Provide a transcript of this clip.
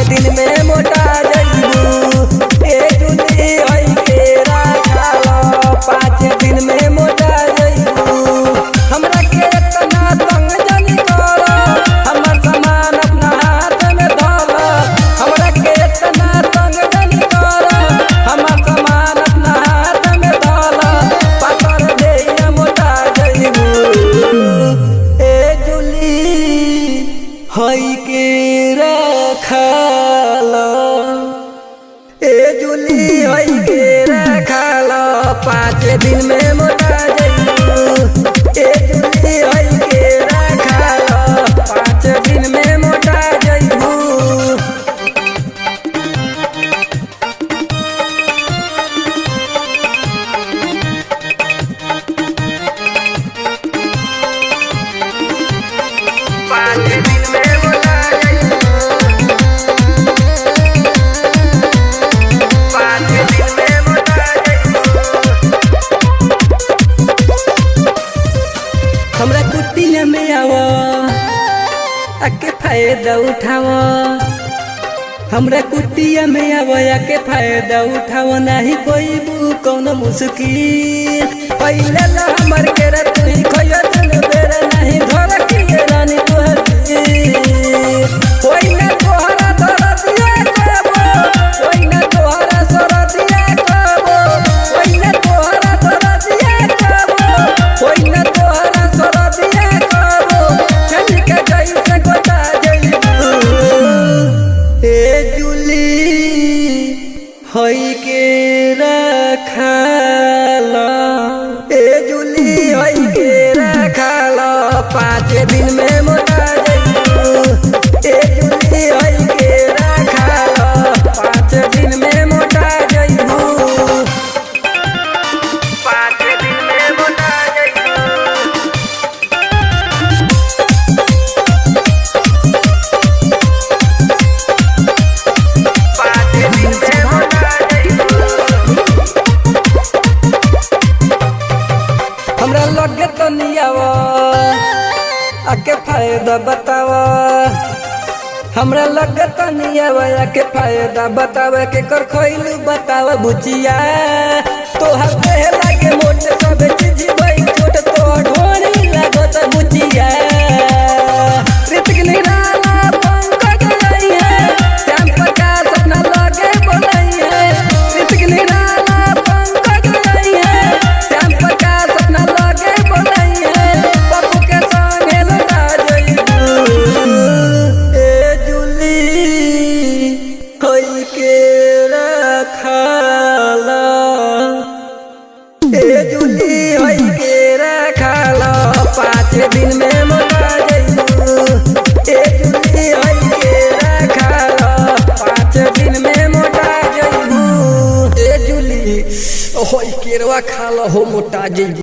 दिन में मोटा जइबू। ए जुली हई के राखल 5 दिन में मोटा जइबू। हमरा के इतना तंग जनी कर, हमर सामान अपना हाथ में धल। हमरा के इतना तंग जनी कर, हमर सामान अपना हाथ में धल। पातर देहिया मोटा जइबू। ए जुली हई के राखल, ए जुली हई के राखल 5 दिन में मोटा जइबू। ए जुली हई के राखल 5 दिन में मोटा जइबू। हमरा कुटिया में आवा आके फायदा उठावा। हमरा कुटिया में आवा आके फायदा उठावा। नहीं कोई बू कौन मुश्किल पहले ला हमर के रे तू ही खोया जन बेरे। नहीं धर के रानी तोहर कोई ना तोहरा धर दिया कबो, कोई ना तोहरा सर दिया कबो, कोई ना तोहरा धर दिया कबो, कोई ना तोहरा सर दिया कबो। चल के जैसे गोता जइबू। ए जुली हई के राखल, ए जुली हई के राखल 5 दिन में मोटा जइबू। ए जुली हई के राखल 5 दिन में मोटा जइबू। 5 दिन में मोटा जइबू। 5 दिन में मोटा जइबू। हमरा लगे तनियावा आके फायदा बतावा। हमरा लगे तनियावा आके फायदा बतावा। के कर खइलू बतावा बुचिया। तोहर देह लागे मोट सब चीज भई छोट। तोहर ढोरी लागत बुचिया। ऋतिक निराला पंकज गई है, श्याम प्रकाश अपना लगे बोलई है। ऋतिक निराला पंकज गई है, श्याम प्रकाश अपना लगे बोलई है। पप्पू के संगे लगा जइबू। ए जुली हई के राखल, ए जुली हई के राखल 5 दिन में मोटा जइबू। ए जुली हई के राखल 5 दिन में मोटा जइबू। ए जुली हई केरवा खाल हो मोटा जइबू।